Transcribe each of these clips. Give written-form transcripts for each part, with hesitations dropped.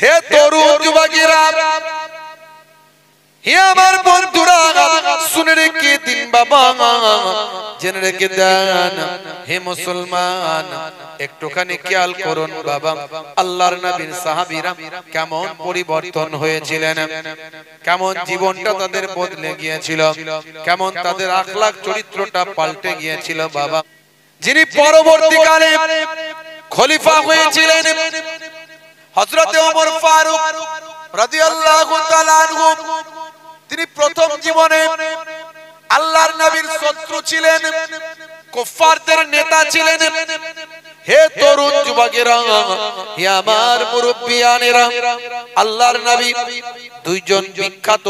হে তরুণ যুবকেরা, হে আমার বন্ধুরা, শুনে রেখে দিন বাবা, জেনে রেখে দেন। হে মুসলমান, একটুখানি খেয়াল করুন বাবা, আল্লাহর নবীর সাহাবীরা কেমন পরিবর্তন হয়েছিলেন, কেমন জীবনটা তাদের বদলে গিয়েছিল, কেমন তাদের আখলাক চরিত্রটা পাল্টে গিয়েছিল বাবা। যিনি পরবর্তীকালে খলিফা হয়েছিলেন হযরতে ওমর ফারুক রাদিয়াল্লাহু তাআলা আনহু, তিনি প্রথম জীবনে আল্লাহর নবীর শত্রু ছিলেন, কুফফারদের নেতা ছিলেন। হে তরুণ যুবকেরা, হে আমার মুরব্বিয়ানেরা, আল্লাহর নবী দুইজন বিখ্যাত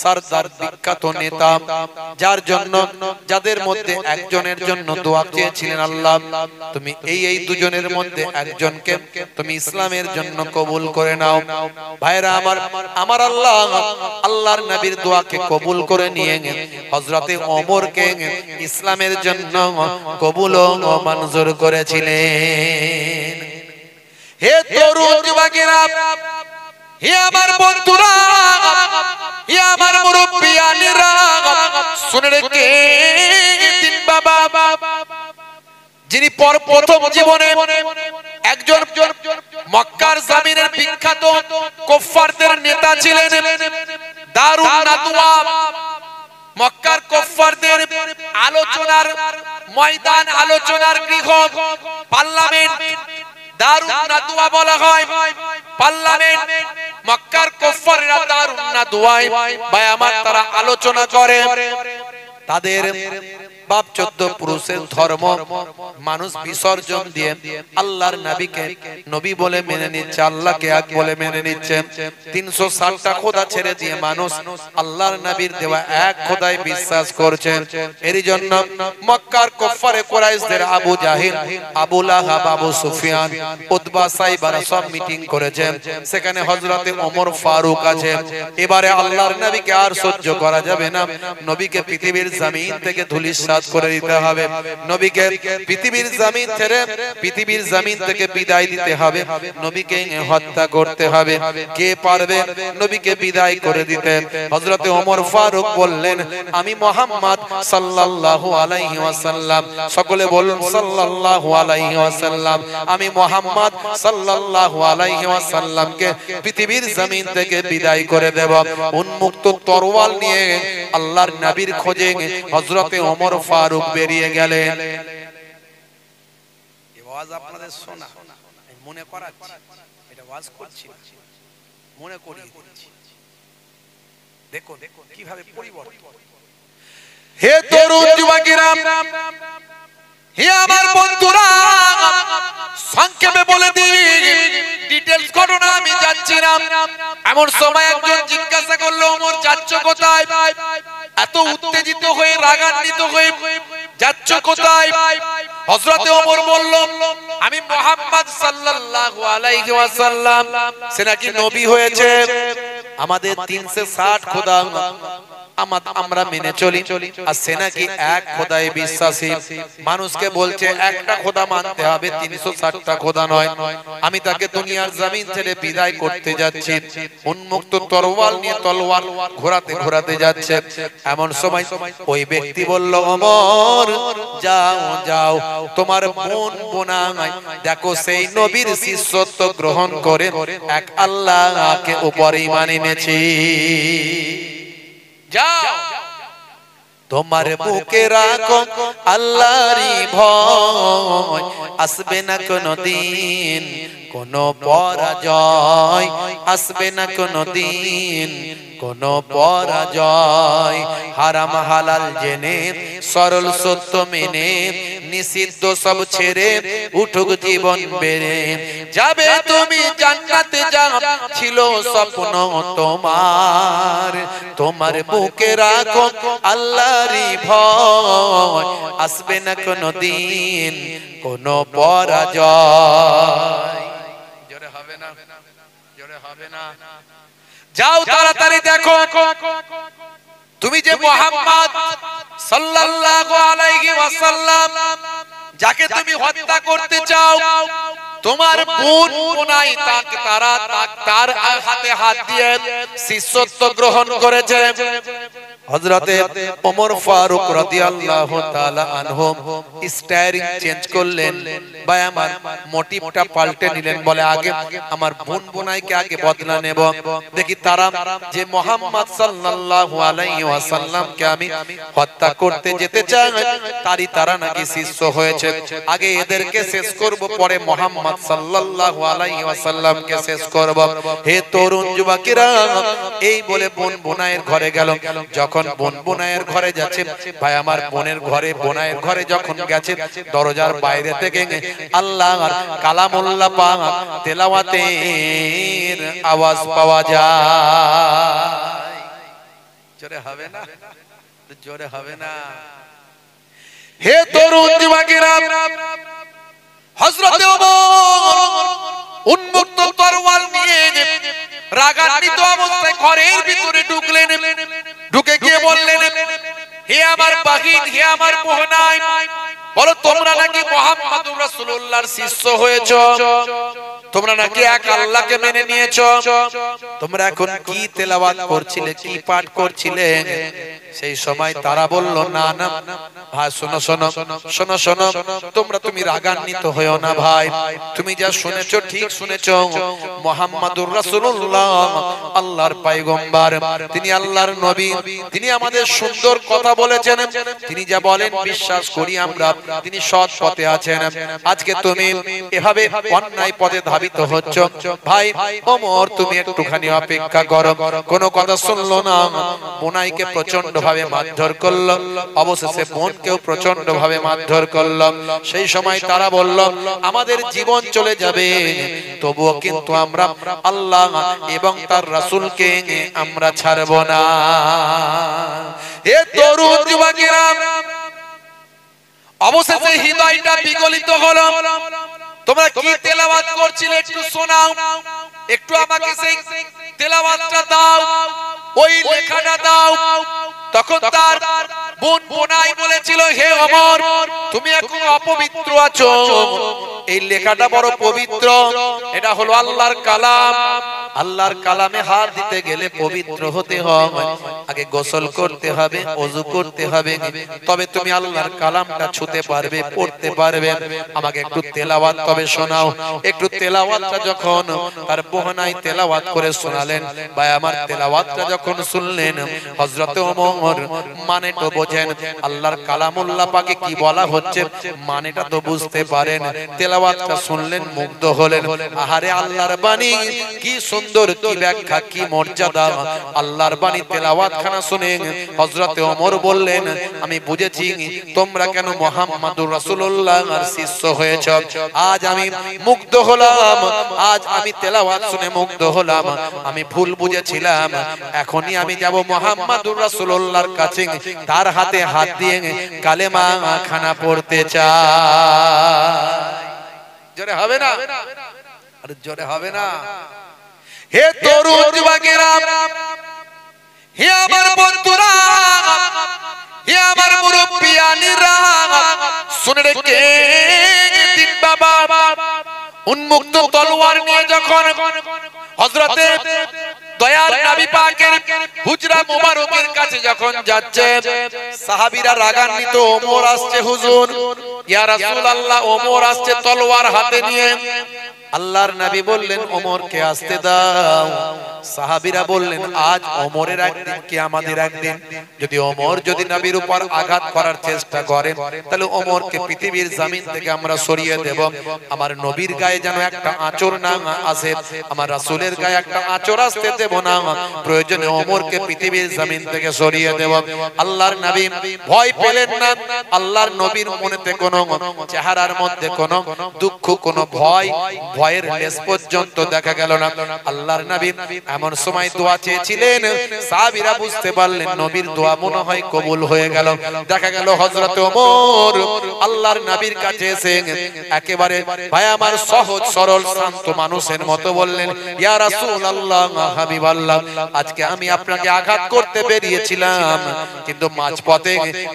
সরদার, বিখ্যাত নেতা, যার জন্য যাদের মধ্যে একজনের জন্য দোয়া চেয়েছিলেন, আল্লাহ তুমি এই দুজনের মধ্যে একজনকে তুমি ইসলামের জন্য কবুল করে নাও। ভাইরা আমার, আমার আল্লাহ আল্লাহর নবীর দোয়াকে কবুল করে নিয়ে হযরতে ওমরকে ইসলামের জন্য কবুল ও মঞ্জুর করেছিলেন। হে তরুণ যুবকেরা, হে আমার বন্ধুরা, হে আমার মুরব্বিয়ানেরা, শুনে রেখে দিন বাবা, যিনি প্রথম জীবনে একজন মক্কার জমিনের বিখ্যাত কুফফারদের নেতা ছিলেন, দারুন নাদওয়া, মক্কার কুফফারদের আলোচনার ময়দান, আলোচনার গৃহ, পার্লামেন্ট, দারুন নাদওয়া বলা হয়। পার্লামেন্ট, মক্কার কুফফাররা দারুন নাদওয়ায় ভাই আমার তারা আলোচনা করে তাদের বাপ 14 পুরুষের ধর্ম মানুষ বিসর্জন দিয়ে আল্লাহর নবীকে নবী বলে মেনে নিচ্ছে, আল্লাহকে এক বলে মেনে নিচ্ছে। 360টা খোদা ছেড়ে দিয়ে মানুষ আল্লাহর নবীর দেওয়া এক খোদায় বিশ্বাস করছে। এর জন্য মক্কার কুফফারে কুরাইশদের আবু জাহিল, আবু লাহাব, আবু সুফিয়ান, উতবা, সাইবারা সব মিটিং করেছে। সেখানে হযরতে ওমর ফারুক আছে। এবারে আল্লাহর নবীকে আর সহ্য করা যাবে না, নবীকে পৃথিবীর জমিন থেকে ধূলিসাৎ করে দিতে হবে, নবীকে পৃথিবীর জমিন ছেড়ে পৃথিবীর জমিন থেকে বিদায় দিতে হবে, নবীকে হত্যা করতে হবে। কে পারবে নবীকে বিদায় করে দিতে? হযরতে ওমর ফারুক বললেন, আমি মুহাম্মদ সাল্লাল্লাহু আলাইহি ওয়াসাল্লাম, সকলে বলুন সাল্লাল্লাহু আলাইহি ওয়াসাল্লাম, আমি মুহাম্মদ সাল্লাল্লাহু আলাইহি ওয়াসাল্লামকে পৃথিবীর জমিন থেকে বিদায় করে দেব। উন্মুক্ত তরোয়াল নিয়ে আল্লাহর নবীর খোঁজে হযরতে ওমর ফারুক বেরিয়ে গেলেন। এই ওয়াজ আপনাদের শোনা, মনে করাচ্ছি, এটা ওয়াজ করছি, মনে করিয়ে দিচ্ছি। দেখো কিভাবে পরিবর্তন। হে তরুণ যুবকেরা, হে আমার বন্ধুরা, সংক্ষেপে বলে দিই, ডিটেইলস ঘটনা আমি যাচ্ছি না। এমন সময় একজন জিজ্ঞাসা করলো, ওমর যাচ্ছ কোথায়? এত উত্তেজিত হয়ে রাগান্বিত হয়ে যাচ্ছ কোথায়? হযরতে ওমর বলল, আমি মুহাম্মদ সাল্লাল্লাহু আলাইহি ওয়াসাল্লাম, সে নাকি নবী হয়েছে, আমাদের 360 খোদা আমরা মেনে চলি, আর সে নাকি এক খোদায় বিশ্বাসী। মানুষকে বলছে একটা খোদা মানতে হবে, 360টা খোদা নয়। আমি তাকে দুনিয়ার জমিন ছেড়ে বিদায় করতে যাচ্ছি। উন্মুক্ত তরোয়াল নিয়ে তলোয়ার ঘোরাতে ঘোরাতে যাচ্ছে। এমন সময় ওই ব্যক্তি বলল, ওমর যাও যাও, তোমার বোন বোনায় দেখো সেই নবীর শিষ্যত্ব গ্রহণ করে এক আল্লাহকে উপরে ঈমান এনেছে। যাও, তোমার বুকে রাখো আল্লাহরই ভয়, আসবে না কোনদিন কোনো পরাজয়, আসবে না কোনদিন কোনো পরাজয়। হারাম হালাল জেনে, সরল সত্য মেনে, নিষিদ্ধ সব ছেড়ে উঠুক জীবন বেড়ে, যাবে তুমি জান্নাতে, যা ছিল স্বপ্ন তোমার। তোমার বুকে রাখো আল্লাহরই ভয়, আসবে না কোনদিন কোনো পরাজয়। জোরে হবে না, জোরে হবে না। যাও তাড়াতাড়ি দেখো, তুমি যে মুহাম্মদ সাল্লাল্লাহু আলাইহি ওয়াসাল্লাম, যাকে তুমি হত্যা করতে চাও, তোমার বোন বোনাই তারা তার হাতে হাত দিয়ে শিষ্যত্ব গ্রহণ করেছে। হযরতে ওমর ফারুক রাদিয়াল্লাহু তাআলা আনহু স্টায়ারিং চেঞ্জ করলেন, ভাই আমার মোটিভটা পাল্টে নিলেন। বলে আগে আমার বোন বোনাইকে আগে বদলা নেব, দেখি তারা যে মুহাম্মদ সাল্লাল্লাহু আলাইহি ওয়াসাল্লামকে আমি হত্যা করতে যেতে চাই তারই তারা নাকি শিষ্য হয়েছে। আগে এদেরকে শেষ করব, পরে মুহাম্মদ সাল্লাল্লাহু আলাইহি ওয়াসাল্লামকে শেষ করব। হে তরুণ যুবকেরা, এই বলে বোন বোনাইয়ের ঘরে গেল। যখন বোন বোনাইয়ের ঘরে যাচ্ছে, ভাই আমার বোনের ঘরে বোনাইয়ের ঘরে যখন গেছে, দরজার বাইরে থেকে আল্লাহর কালামুল্লাহ পাক তেলাওয়াতের আওয়াজ পাওয়া যায়। জোরে হবে না? জোরে হবে না? হে তরুণ যুবকেরা, হযরত ওমর উন্মুক্ত তরোয়াল নিয়ে রাগান্বিত অবস্থায় ঘরের ভিতরে ঢুকলেন। ঢুকে গিয়ে বললেন, হে আমার বাহিন, হে আমার বোনাই, বলো তোমরা নাকি মুহাম্মদুর রাসূলুল্লাহর শিষ্য হয়েছো, তোমরা নাকি এক আল্লাহকে মেনে নিয়েছো, তোমরা এখন কি তেলাওয়াত করছিলে, কি পাঠ করছিলে? সেই সময় তারা বলল, না না ভাই, শোনো শোনো শোনো শোনো, তুমি রাগান্বিত হয়ো না ভাই, তুমি যা শুনেছো ঠিক শুনেছো। মুহাম্মদুর রাসূলুল্লাহ আল্লাহর পয়গম্বর, তিনি আল্লাহর নবী, তিনি আমাদের সুন্দর কথা বলেছেন, তিনি যা বলেন বিশ্বাস করি আমরা, তিনি সৎ পথে আছেন। আজকে তুমি এভাবে অন্যায় পথে ধাবিত হচ্ছ। ভাই ওমর, তুমি একটুখানি অপেক্ষা করো। কোনো কথা শুনলো না, বোনাইকে প্রচন্ড ভাবে মারধর করলো, অবশেষে বোনকেও প্রচন্ড ভাবে মারধর করলো। সেই সময় তারা বলল, আমাদের জীবন চলে যাবে, তবুও কিন্তু আমরা আল্লাহ এবং তার রাসূলকে আমরা ছাড়ব না। এ তরুণ যুবকেরা, অবশেষে হৃদয়টা বিগলিত হলো। তোমরা কি তেলাওয়াত করছিলে একটু শোনাও, একটু আমাকে সেই তেলাওয়াতটা দাও, ওই লেখাটা দাও। তখন তার বোন বোনাই বলেছিল, হে ওমর, তুমি এখন অপবিত্র আছো, এই লেখাটা বড় পবিত্র, এটা হলো আল্লাহর কালাম। আল্লাহর কালামে হাত দিতে গেলে পবিত্র হতে হবে, আগে গোসল করতে হবে, ওযু করতে হবে, তবে তুমি আল্লাহর কালামটা ছুঁতে পারবে, পড়তে পারবে। আমাকে একটু তেলাওয়াত তবে শোনাও। একটু তেলাওয়াতটা যখন তার বোনাই তেলাওয়াত করে শোনালেন, ভাই আমার তেলাওয়াতটা যখন শুনলেন, হযরত ওমর মানে তো বোঝেন, আল্লাহর কালামুল্লাহ পাকে কি বলা হচ্ছে মানেটা তো বুঝতে পারেন। তেলাওয়াতটা শুনলেন, মুগ্ধ হলেন। আহারে আল্লাহর বাণী কি সুন্দর, কি ব্যাখ্যা, কি মর্যাদা। আল্লাহর বাণী তেলাওয়াত খানা শুনে হযরত ওমর বললেন, আমি বুঝেছি তোমরা কেন মুহাম্মদুর রাসূলুল্লাহর শিষ্য হয়েছো। আজ আমি মুগ্ধ হলাম, আজ আমি তেলাওয়াত শুনে মুগ্ধ হলাম। আমি ভুল বুঝেছিলাম, এখনই আমি যাব মুহাম্মদুর রাসূলুল্লাহর কাছে, তার হাতে হাত দিয়ে কালেমা খানা পড়তে চাই। জোরে হবে না? আরে জোরে হবে না? হে তরুণ যুবকেরা, হে আমার বন্ধুরা, হে আমার মুরব্বিয়ানিরা, শুনে রেখে দিন বাবা, উন্মুক্ত তলোয়ার নিয়ে যখন হযরতে দয়াল নবী পাকের হুজরা মুবারকের কাছে যখন যাচ্ছে, সাহাবীরা রাগান্বিত, ওমর আসছে হুজুর, ইয়া রাসূলুল্লাহ, ওমর আসছে তলোয়ার হাতে নিয়ে। আল্লাহর নবী বললেন, ওমরকে আসতে দাও। সাহাবীরা বললেন, আজ ওমরের একদিন কি আমাদের একদিন? যদি ওমর যদি নবীর উপর আঘাত করার চেষ্টা করে, তাহলে ওমরকে পৃথিবীর জমিন থেকে আমরা সরিয়ে দেব। আমার নবীর গায়ে যেন একটা আঁচড় না আসে, আমার রাসূলের গায়ে একটা আঁচড় আসতে দেব না, প্রয়োজনে ওমরকে পৃথিবীর জমিন থেকে সরিয়ে দেব। আল্লাহর নবী ভয় পেলেন না। আল্লাহর নবীর মনেতে কোনো চেহারার মধ্যে কোনো দুঃখ, কোনো ভয়ের লেশ পর্যন্ত দেখা গেল না। আল্লাহর নবী এমন সময় দোয়া চেয়েছিলেন, সাহাবীরা বুঝতে পারলেন নবীর দোয়া মনে হয় কবুল হয়ে গেল। দেখা গেল হযরত ওমর আল্লাহর নবীর কাছে এসে একেবারে ভাই আমার সহজ সরল শান্ত মানুষের মতো বললেন, ইয়া রাসূলুল্লাহ, হাবিবাল্লাহ, আজকে আমি আপনাকে আঘাত করতে বেরিয়েছিলাম, কিন্তু মাঝপথে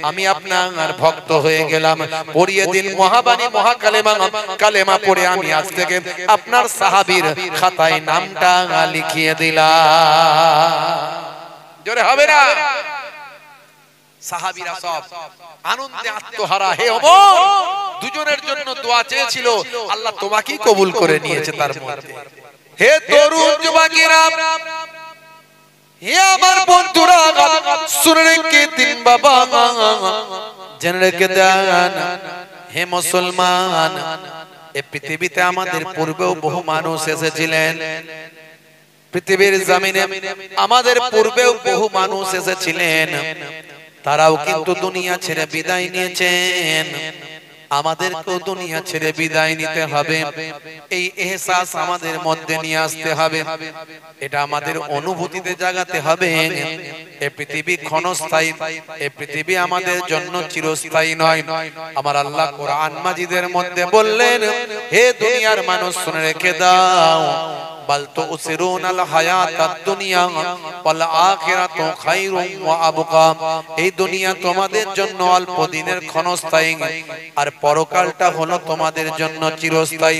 আমি আপনার ভক্ত হয়ে গেলাম। পড়িয়ে দিন মহাবাণী মহাকালেমা, কালেমা পড়ে আমি আজ থেকে আপনার সাহাবীর খাতায় নামটা লিখিয়ে দিলাম। জোরে হবে না? সাহাবীরা সব আনন্দে আত্মহারা। হে ওমর, দুজনের জন্য দোয়া চেয়েছিল, আল্লাহ তোমাকেই কবুল করে নিয়েছে তার মধ্যে। হে তরুণ যুবকেরা, হে আমার বন্ধুরা, শুনে রেখে দিন বাবা, জেনে রেখে দেন হে মুসলমান, এই পৃথিবীতে আমাদের পূর্বেও বহু মানুষ এসেছিলেন। পৃথিবীর জমিনে আমাদের পূর্বেও বহু মানুষ এসেছিলেন, তারাও কিন্তু দুনিয়া ছেড়ে বিদায় নিয়েছেন। আমাদেরকেও দুনিয়া ছেড়ে বিদায় নিতে হবে, এই এহসাস আমাদের মধ্যে নিয়ে আসতে হবে। এটা আমাদের অনুভূতিতে জাগাতে হবে। এই পৃথিবী ক্ষণস্থায়ী, এই পৃথিবী আমাদের জন্য চিরস্থায়ী নয়। আমার আল্লাহ কোরআন মাজিদের মধ্যে বললেন, হে দুনিয়ার মানুষ শুনে রেখে দাও, বাল তুসিরুনাল হায়াতাদ দুনিয়া ওয়াল আখিরাতু খায়রুম ওয়া আবকা। এই দুনিয়া তোমাদের জন্য অল্প দিনের ক্ষণস্থায়ী, আর পরকালটা হলো তোমাদের জন্য চিরস্থায়ী।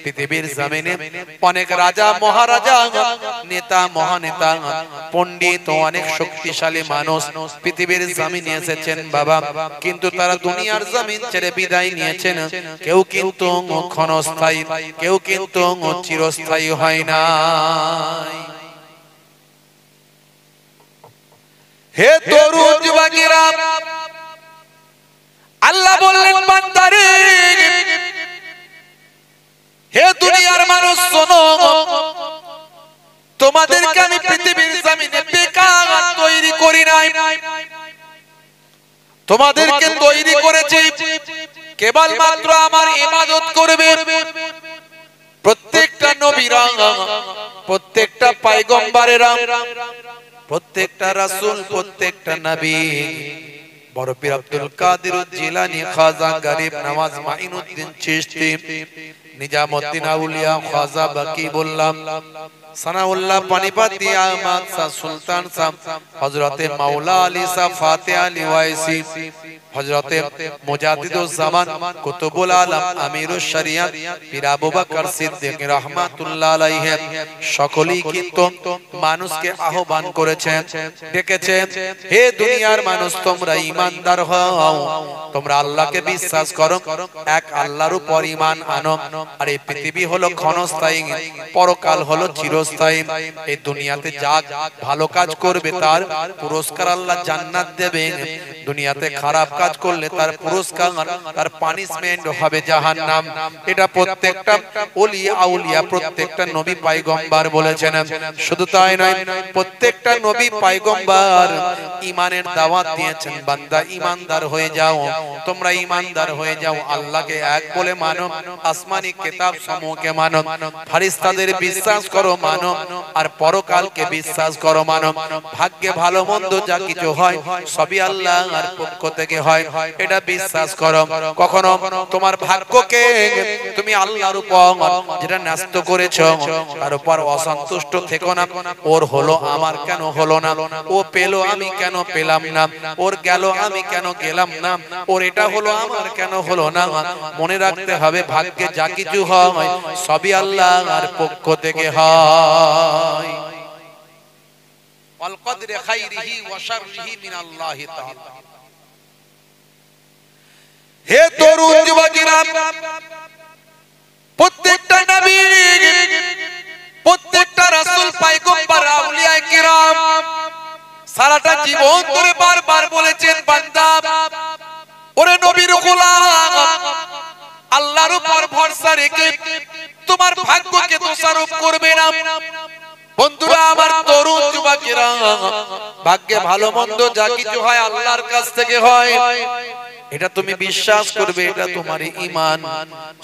পৃথিবীর জমিনে অনেক রাজা মহারাজা, নেতা মহানেতা, পণ্ডিত ও অনেক শক্তিশালী মানুষ পৃথিবীর জমিনে এসেছেন বাবা, কিন্তু তারা দুনিয়ার জমিন ছেড়ে বিদায় নিয়েছেন। কেউ কিন্তু ক্ষণস্থায়ী, কেউ কিন্তু চিরস্থায়ী হয় না। হে তরুণ যুবকেরা, আল্লাহ বললেন বান্দারে, হে দুনিয়ার মানুষ শোনো, তোমাদেরকে আমি পৃথিবীর জমিনে বেকার তৈরি করি নাই, তোমাদেরকে তৈরি করেছি কেবলমাত্র আমার ইবাদত করবে। প্রত্যেকটা নবীরা, প্রত্যেকটা পয়গম্বরেরা, প্রত্যেকটা রাসূল, প্রত্যেকটা নবী, বড় পীর আব্দুল কাদের জিলানী, খাজা গরিব নওয়াজ, মাইনুদ্দিন চিশতি, নিজামউদ্দিন আউলিয়া, খাজা বাকি বললাম, সানাউল্লাহ পানিপতি, আহমদ শাহ সুলতান শাহ, হযরতে মাওলা আলী শাহ ফাতেহ আলী ওয়াইসি, হযরতে মুজাদ্দিদুজ জামান কুতুবুল আলম আমিরুশ শরিয়ত পীর আবু বকর সিদ্দিক রাহমাতুল্লাহ আলাইহি, সকলেই কিন্তু মানুষকে আহ্বান করেছেন, ডেকেছেন, হে দুনিয়ার মানুষ, তোমরা ঈমানদার হও, তোমরা আল্লাহকে বিশ্বাস করো, এক আল্লাহর উপর ঈমান আনো। আর এই পৃথিবী হলো ক্ষণস্থায়ী, পরকাল হলো চিরস্থায়ী। এই দুনিয়াতে যা ভালো কাজ করবে তার পুরস্কার আল্লাহ জান্নাত দেবেন, দুনিয়াতে খারাপ কাজ করলে তার পুরস্কার, তার পানিশমেন্ট হবে জাহান্নাম। এটা প্রত্যেকটা ওলি আউলিয়া, প্রত্যেকটা নবী পয়গম্বর বলেছেন। শুধু তাই নয়, প্রত্যেকটা নবী পয়গম্বর ঈমানের দাওয়াত দিয়েছেন, বান্দা ঈমানদার হয়ে যাও, তোমরা ঈমানদার হয়ে যাও, আল্লাহকে এক বলে মানো, আসমানি কিতাব সমূহকে মানো, ফেরেশতাদের বিশ্বাস করো মানো, আর পরকালকে বিশ্বাস করো মানো। ভাগ্যে ভালো মন্দ যা কিছু হয় সবই আল্লাহর পক্ষ থেকে হয়, এটা বিশ্বাস করো। কখনো তোমার ভাগ্যকে তুমি আল্লাহর উপর যেটা ন্যস্ত করেছো তার উপর অসন্তুষ্ট থেকো না। ওর হলো আমার কেন হলো না, ও পেলো আমি কেন পেলাম না, ওর গেল আমি কেন গেলাম না, ওর এটা হলো আমার কেন হলো না। মনে রাখতে হবে, ভাগ্যে যা কিছু হয় সবই আল্লাহর পক্ষ থেকে হয়। ওয়াল কদরি খাইরিহি ওয়া শাররিহি মিনাল্লাহি তাআলা। হে তরুণ যুবকেরা, প্রত্যেকটা নবী, প্রত্যেকটা রাসূল, পয়গম্বর, আউলিয়া কিরাম সারাটা জীবন ধরে বারবার বলেছেন, বান্দা, ওরে নবীর গোলাম, আল্লাহর উপর ভরসা রেখে তোমার ভাগ্যকে দোষারোপ করবে না। বন্ধুরা আমার, তরুণ যুবকেরা, ভাগ্যে ভালো মন্দ যা কিছু হয় আল্লাহর কাছ থেকে হয়। এটা তুমি বিশ্বাস করবে, এটা তোমার ঈমান।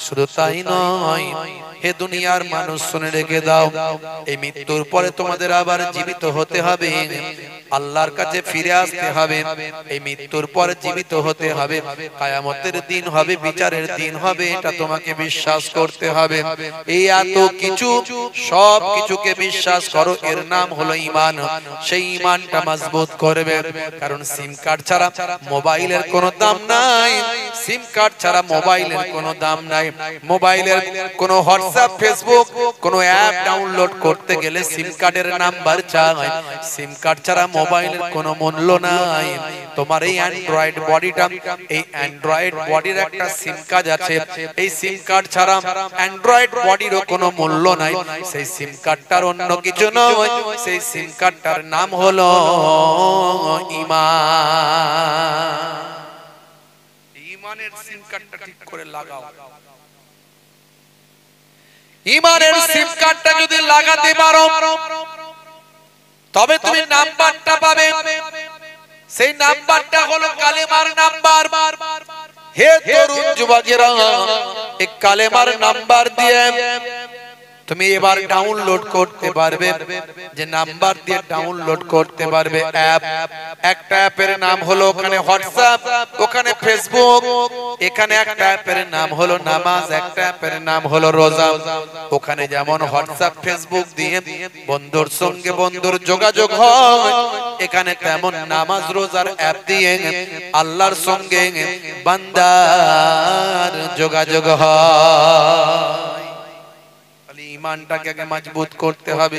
শুধু তাই নয়, হে দুনিয়ার মানুষ শুনে রেখে দাও, এই মৃত্যুর পরে তোমাদের আবার জীবিত হতে হবে, আল্লাহর কাছে ফিরে আসতে হবে। এই মৃত্যুর পরে জীবিত হতে হবে, কিয়ামতের দিন হবে, বিচারের দিন হবে, এটা তোমাকে বিশ্বাস করতে হবে। এই এত কিছু, সব কিছুকে বিশ্বাস করো, এর নাম হলো ঈমান। সেই ঈমানটা মজবুত করবে, কারণ সিম কার্ড ছাড়া মোবাইলের কোনো দাম নাই, সিম কার্ড ছাড়া মোবাইলের কোনো দাম নাই। মোবাইলের কোনো হোয়াটসঅ্যাপ, ফেসবুক, কোনো অ্যাপ ডাউনলোড করতে গেলে সিম কার্ডের নাম্বার চাই। সিম কার্ড ছাড়া মোবাইলের কোনো মূল্য নাই। তোমার এই অ্যান্ড্রয়েড বডিটা, এই অ্যান্ড্রয়েড বডির একটা সিম কার্ড আছে, এই সিম কার্ড ছাড়া অ্যান্ড্রয়েড বডিরও কোনো মূল্য নাই। সেই সিম কার্ডটার অন্য কিছু নয়, সেই সিম কার্ডটার নাম হলো ঈমান। ঈমানের সিম কার্ডটা ঠিক করে লাগাও। ঈমানের সিম কার্ডটা যদি লাগাতে পারো, তবে তুমি নাম্বারটা পাবে। সেই নাম্বারটা হলো কালেমার নাম্বার। হে তরুণ যুবকেরা, এই কালেমার নাম্বার দিয়ে তুমি এবার ডাউনলোড করতে পারবে, যে নাম্বার দিয়ে ডাউনলোড করতে পারবে অ্যাপ। একটা অ্যাপের নাম হলো ওখানে হোয়াটসঅ্যাপ, ওখানে ফেসবুক, এখানে একটা অ্যাপের নাম হলো নামাজ, একটা অ্যাপের নাম হলো রোজা। ওখানে যেমন হোয়াটসঅ্যাপ, ফেসবুক দিয়ে বন্ধুর সঙ্গে বন্ধুর যোগাযোগ হয়, এখানে তেমন নামাজ রোজার অ্যাপ দিয়ে আল্লাহর সঙ্গে বান্দার যোগাযোগ হয়। ঈমানটাকে আগে মজবুত করতে হবে।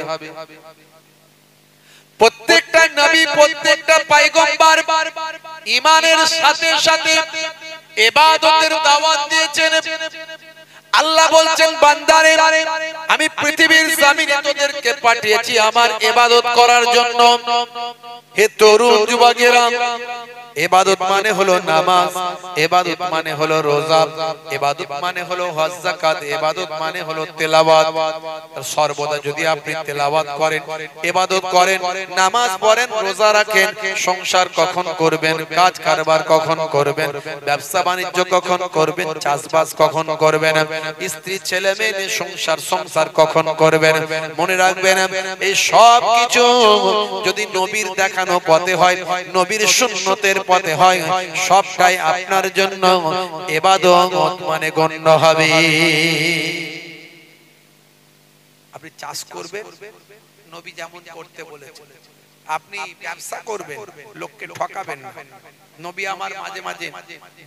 প্রত্যেকটা নবী, প্রত্যেকটা পয়গম্বর ঈমানের সাথে সাথে ইবাদতের দাওয়াত দিয়েছেন। আল্লাহ বলছেন, বান্দারে আমি পৃথিবীর জমিনে তোদেরকে পাঠিয়েছি আমার ইবাদত করার জন্য। হে তরুণ যুবকেরা, ইবাদত মানে হলো নামাজ, ইবাদত মানে হলো রোজা, ইবাদত মানে হলো হজ যাকাত, ইবাদত মানে হলো তেলাওয়াত। সর্বদা যদি আপনি তেলাওয়াত করেন, ইবাদত করেন, নামাজ পড়েন, রোজা রাখেন, সংসার কখন করবেন, কাজ কারবার কখন করবেন, ব্যবসা বাণিজ্য কখন করবেন, চাষবাস কখন করবেন, স্ত্রী ছেলে মেয়ে সংসার কখন করবেন, মনে রাখবেন এই সব কিছু যদি নবীর দেখানো পথে হয়, নবীর সুন্নতের পথে হয়, সবটাই আপনার জন্য ইবাদত মানে গণ্য হবে। আপনি চাষ করবেন, নবী যেমন করতে বলেছেন। আপনি ব্যবসা করবেন, লোককে ঠকাবেন না। নবী আমার মাঝে মাঝে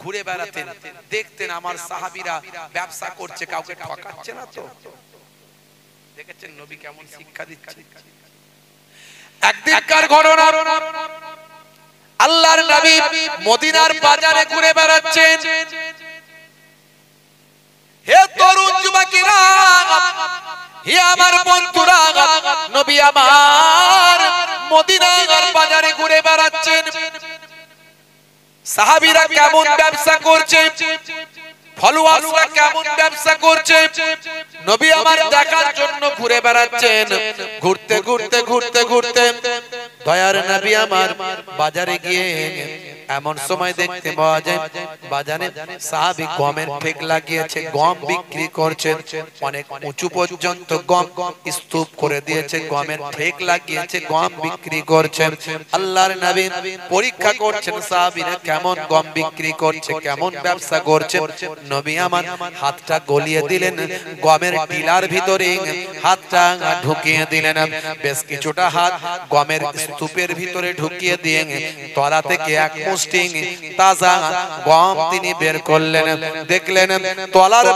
ঘুরে বেড়াতেন, দেখতেন আমার সাহাবীরা ব্যবসা করছে, কাউকে ঠকাচ্ছে না তো। দেখেছেন নবী কেমন শিক্ষা দিচ্ছেন। একদিনকার ঘটনা, আল্লাহর নবী মদিনার বাজারে ঘুরে বেড়াচ্ছেন। হে তরুণ যুবকেরা, হে আমার বন্ধুরা, নবী আমার মদিনার বাজারে ঘুরে বেড়াচ্ছেন। সাহাবীরা কেমন ব্যবসা করছে, ফলোয়ার্সরা কেমন ব্যবসা করছে, নবী আমার দেখার জন্য ঘুরে বেড়াচ্ছেন। ঘুরতে ঘুরতে ঘুরতে ঘুরতে দয়ার নবী আমার বাজারে গিয়ে এমন সময় দেখতে পাওয়া যায় বাজারে সাহাবী গমের ঠেক লাগিয়েছে, গম বিক্রি করছে। অনেক উঁচু পর্যন্ত গম স্তূপ করে দিয়েছে, গমের ঠেক লাগিয়েছে, গম বিক্রি করছে। আল্লাহর নবী পরীক্ষা করছেন সাহাবীরা কেমন গম বিক্রি করছে, কেমন ব্যবসা করছে। নবী আমার হাতটা গলিয়ে দিলেন, গমের টিলার ভিতরে হাতটা ঢুকিয়ে দিলেন। বেশ কিছুটা হাত গমের স্তূপের ভিতরে ঢুকিয়ে দিয়ে তলা থেকে এক মুষ্টি তাজা গম তিনি বের করলেন। দেখলেন তলার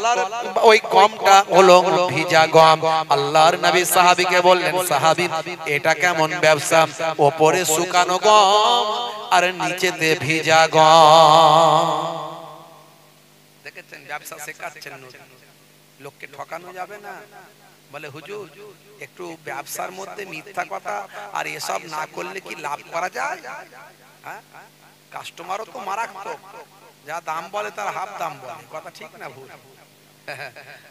ওই গমটা হলো ভিজা গম। আল্লাহর নবী সাহাবীকে বললেন, সাহাবী এটা কেমন ব্যবসা, উপরে শুকানো গম আর নিচেতে ভিজা গম। দেখেছেন ব্যবসা শেখাচ্ছেন, লোককে ঠকানো যাবে না। বলে হুজুর একটু ব্যবসার মধ্যে মিথ্যা কথা আর এসব না করলে কি লাভ করা যায়? হ্যাঁ, কাস্টমারও তো মারাত্মক, যা দাম বলে তার হাফ দাম বলে, কথা ঠিক না ভুল?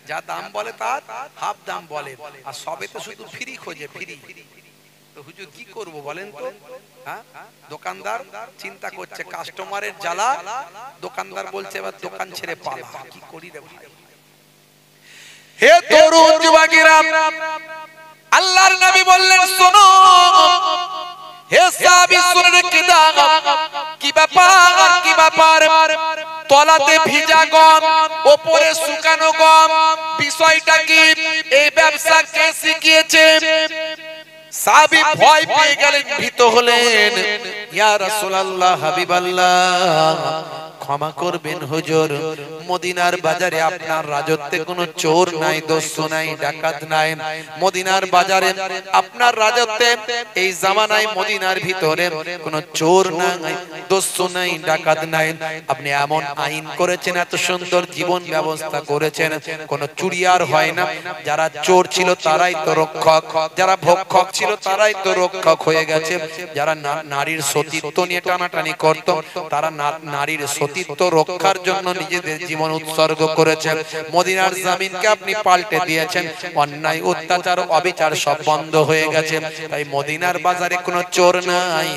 যা দাম বলে তার হাফ দাম বলে, আর সবে তো শুধু ফ্রি খোঁজে, ফ্রি। তো হুজুর কি করব বলেন তো? হ্যাঁ, দোকানদার চিন্তা করছে কাস্টমারের জ্বালা, দোকানদার বলছে এবার দোকান ছেড়ে পালা, কি করি রে ভাই? হে তরুণ যুবকেরা, আল্লাহর নবী বললেন শোনো, হে সাহাবী শুনে রেখে দাও, কি ব্যাপার কি ব্যাপার? তলাতে ভিজা গম, উপরে শুকানো গম, বিষয়টা কি? এই ব্যবসা কে শিখিয়েছে? সাহাবী ভয় পেয়ে গেলেন, ভীত হলেন। ইয়া রাসূলুল্লাহ, হাবিবাল্লাহ, ক্ষমা করবেন হুজুর, মদিনার বাজারে আপনার রাজত্বে কোনো চোর নাই, দস্যু নাই, ডাকাত নাই। মদিনার বাজারে আপনার রাজত্বে এই জামানায় মদিনার ভিতরে কোনো চোর নাই, দস্যু নাই, ডাকাত নাই। আপনি এমন আইন করেছেন, এত সুন্দর জীবন ব্যবস্থা করেছেন, কোনো চুরি আর হয় না। যারা চোর ছিল তারাই তো রক্ষক, যারা ভক্ষক ছিল তারাই তো রক্ষক হয়ে গেছে। যারা নারীর সতীত্ব নিয়ে টানাটানি করত, তারা নারীর সতীত্ব রক্ষার জন্য নিজেদের জীবন উৎসর্গ করেছেন। মদিনার জমিনকে আপনি পাল্টে দিয়েছেন, অন্যায় অত্যাচার অবিচার সব বন্ধ হয়ে গেছে। তাই মদিনার বাজারে কোনো চোর নাই।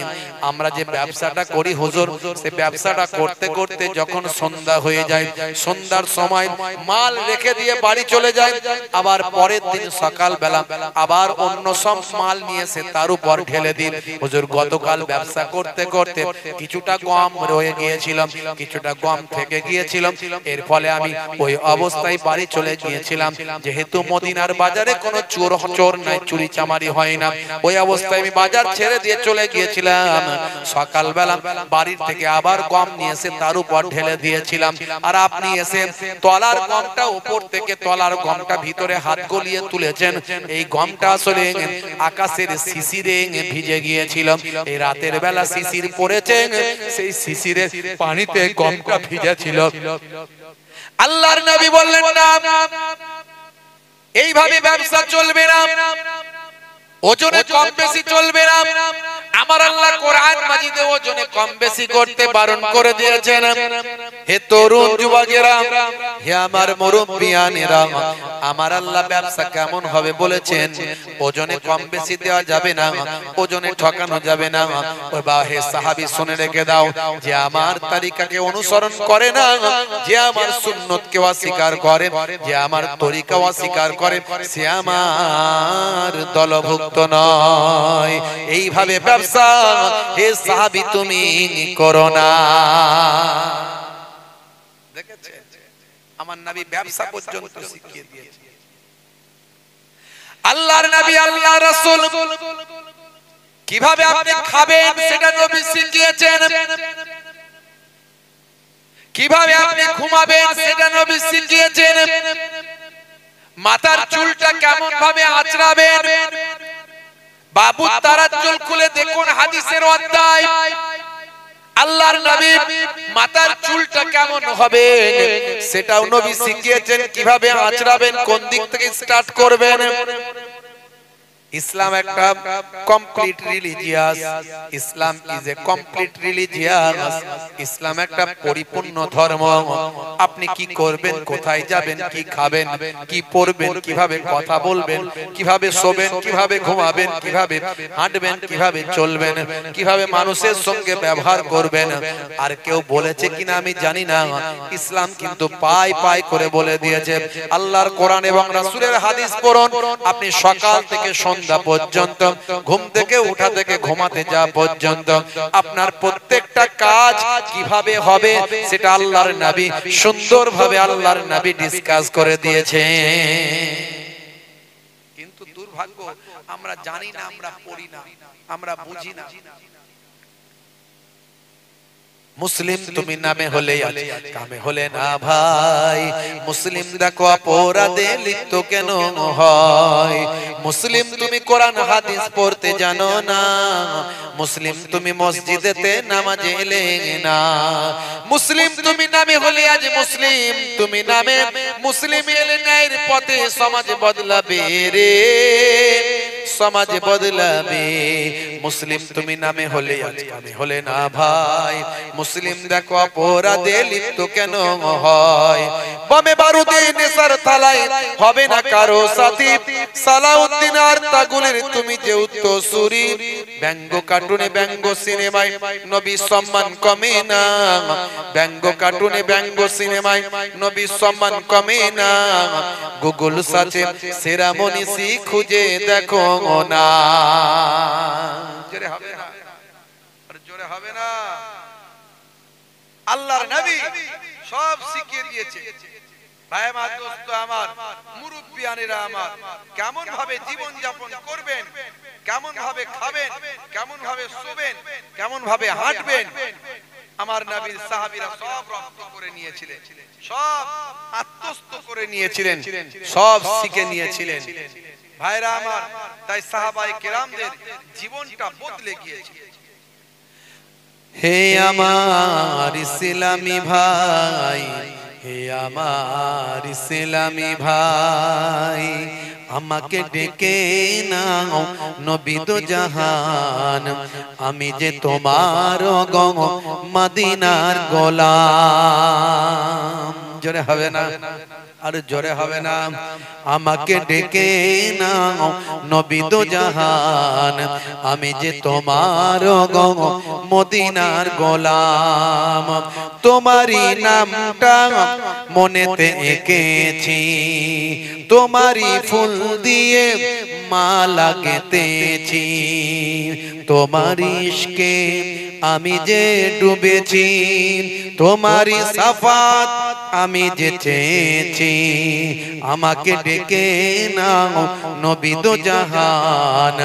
আমরা যে ব্যবসাটা করি হুজুর, সে ব্যবসাটা করতে করতে যখন সন্ধ্যা হয়ে যায়, সন্ধ্যার সময় মাল রেখে দিয়ে বাড়ি চলে যায়, আবার পরের দিন সকালবেলা আবার অন্য সব মাল নিয়ে এসে তার উপর ঢেলে দিন। হুজুর গতকাল ব্যবসা করতে করতে কিছুটা গম রয়ে গিয়েছিলাম, কিছুটা গম থেকে গিয়েছিলাম, এর ফলে আমি ওই অবস্থায় বাড়ি চলে গিয়েছিলাম। যেহেতু মদিনার বাজারে কোনো চোর নাই, চুরি চামারি হয় না, ওই অবস্থায় আমি বাজার ছেড়ে দিয়ে চলে গিয়েছিলাম। সকালবেলা বাড়ির থেকে আবার গম নিয়ে এসে তার উপর ঢেলে দিয়েছিলাম। আর আপনি এসে তলার গমটা উপর থেকে তলার গমটা ভিতরে হাত গলিয়ে তুলেছেন। এই গমটা আসলে আকাশের শিশিরে ভিজে গিয়েছিল। এই রাতের বেলা শিশির পড়েছে, সেই শিশিরের পানিতে গমটা ভিজেছিল। আল্লাহর নবী বললেন না, এইভাবে ব্যবসা চলবে না, ওজনে কম বেশি চলবে না। আমার আল্লাহ কোরআন মাজিদে ওজনে কম বেশি করতে বারণ করে দিয়েছেন। হে তরুণ যুবকেরা, হে আমার মুরব্বিয়ানেরা, আমার আল্লাহ ব্যবসা কেমন হবে বলেছেন? ওজনে কম বেশি দেওয়া যাবে না, ওজনে ঠকানো যাবে না। ও বা হে সাহাবী শুনে রেখে দাও, যে আমার তরিকাকে অনুসরণ করে না, যে আমার সুন্নতকে অস্বীকার করে, যে আমার তরিকা অস্বীকার করে, সে আমার দলভুক্ত নয়। এইভাবে ব্যবসা হে সাহাবী তুমি করো না। দেখেছেন, আমার নবী ব্যবসা পর্যন্ত শিখিয়ে দিয়েছে। আল্লাহর নবী, আল্লাহ রাসূল কিভাবে আপনি খাবেন সেটা নবী শিখিয়েছেন, কিভাবে আপনি ঘুমাবেন সেটা নবী শিখিয়েছেন, মাথার চুলটা কেমন ভাবে আঁচড়াবেন। বাবু তারাজ্জুল খুলে দেখুন হাদিসের অধ্যায়, আল্লাহর নবী মাথার চুলটা কেমন হবে সেটাও নবী শিখিয়েছেন, কিভাবে আঁচড়াবেন, কোন দিক থেকে স্টার্ট করবেন। ইসলাম একটা complete religious, Islam is a complete religious, ইসলাম একটা পরিপূর্ণ ধর্ম। আপনি কি করবেন, কোথায় যাবেন, কি খাবেন, কি পরবেন, কিভাবে কথা বলবেন, কিভাবে শোবেন, কিভাবে ঘুমাবেন, কিভাবে হাঁটবেন, কিভাবে চলবেন, কিভাবে মানুষের সঙ্গে ব্যবহার করবেন, আর কেউ বলেছে কিনা আমি জানি না, ইসলাম কিন্তু পাই পাই করে বলে দিয়েছে। আল্লাহর কোরআন এবং রাসূলের হাদিস পড়ুন, আপনি সকাল থেকে সন্ধ্যা পর্যন্ত, ঘুম থেকে উঠা থেকে ঘুমাতে যাওয়া পর্যন্ত আপনার প্রত্যেকটা কাজ কিভাবে হবে সেটা আল্লাহর নবী সুন্দরভাবে আল্লাহর নবী ডিসকাস করে দিয়েছে। কিন্তু দুর্ভাগ্য, আমরা জানি না, আমরা পড়ি না, আমরা বুঝি না। মুসলিম তুমি নামে হলে কামে হলে না ভাই, মুসলিম দেখো অপরাধে লিপ্ত কেন হয়। মুসলিম তুমি কোরআন হাদিস পড়তে জানো না, মুসলিম তুমি মসজিদেতে নামাজে এলে না। মুসলিম তুমি নামে হলে আজ মুসলিম তুমি নামে, মুসলিম এলে ন্যায়ের পথে সমাজ বদলাবে রে। সমাজ বদলাবে। মুসলিম তুমি নামে হলে আমি হলে না ভাই, মুসলিম দেখো অপরাধে লিপ্ত কেন হয়। বমে বারুদে নেশার থালায় হবে না কারো সাথী, সালাউদ্দিন আর তাগুলের তুমি যে উত্তরসূরি। ব্যঙ্গ কার্টুনে ব্যঙ্গ সিনেমায় নবী সম্মান কমে না, ব্যঙ্গ কার্টুনে ব্যঙ্গ সিনেমায় নবী সম্মান কমে না। গুগল সার্চে সেরা মনীষী খুঁজে দেখো না। জোরে হবে না, জোরে হবে না। আল্লাহর নবী সব শিখিয়ে দিয়েছে। ভাই আমার, দোস্ত আমার, মুরব্বিয়ানেরা আমার, কেমন ভাবে জীবন যাপন করবেন, কেমন ভাবে খাবেন, কেমন ভাবে শুবেন, কেমন ভাবে হাঁটবেন, আমার নবীর সাহাবীরা সব রপ্ত করে নিয়েছিলেন, সব আত্মস্থ করে নিয়েছিলেন, সব শিখে নিয়েছিলেন। ভাইরা আমার, তাই সাহাবায়ে কেরামদের জীবনটা বদলে গিয়েছে। হে আমার ইসলামী ভাই, হে আমার ইসলামী ভাই, আমাকে ডেকে নাও নবী দো জাহান, আমি যে তোমার গো মদিনার গোলাম। জোরে হবে না, আর জোরে হবে না। আমাকে ডেকে নাও নবী দো জাহান, আমি যে তোমার গো মদিনার গোলাম। তোমারই নামটা মনেতে এঁকেছি, তোমারই ফুল দিয়ে মালা গেঁথেছি, তোমারই ইশকে আমি যে ডুবেছি, তোমারই সাফাত আমি যে চেয়েছি। আমাকে ডেকে নাও নবী দো জাহান,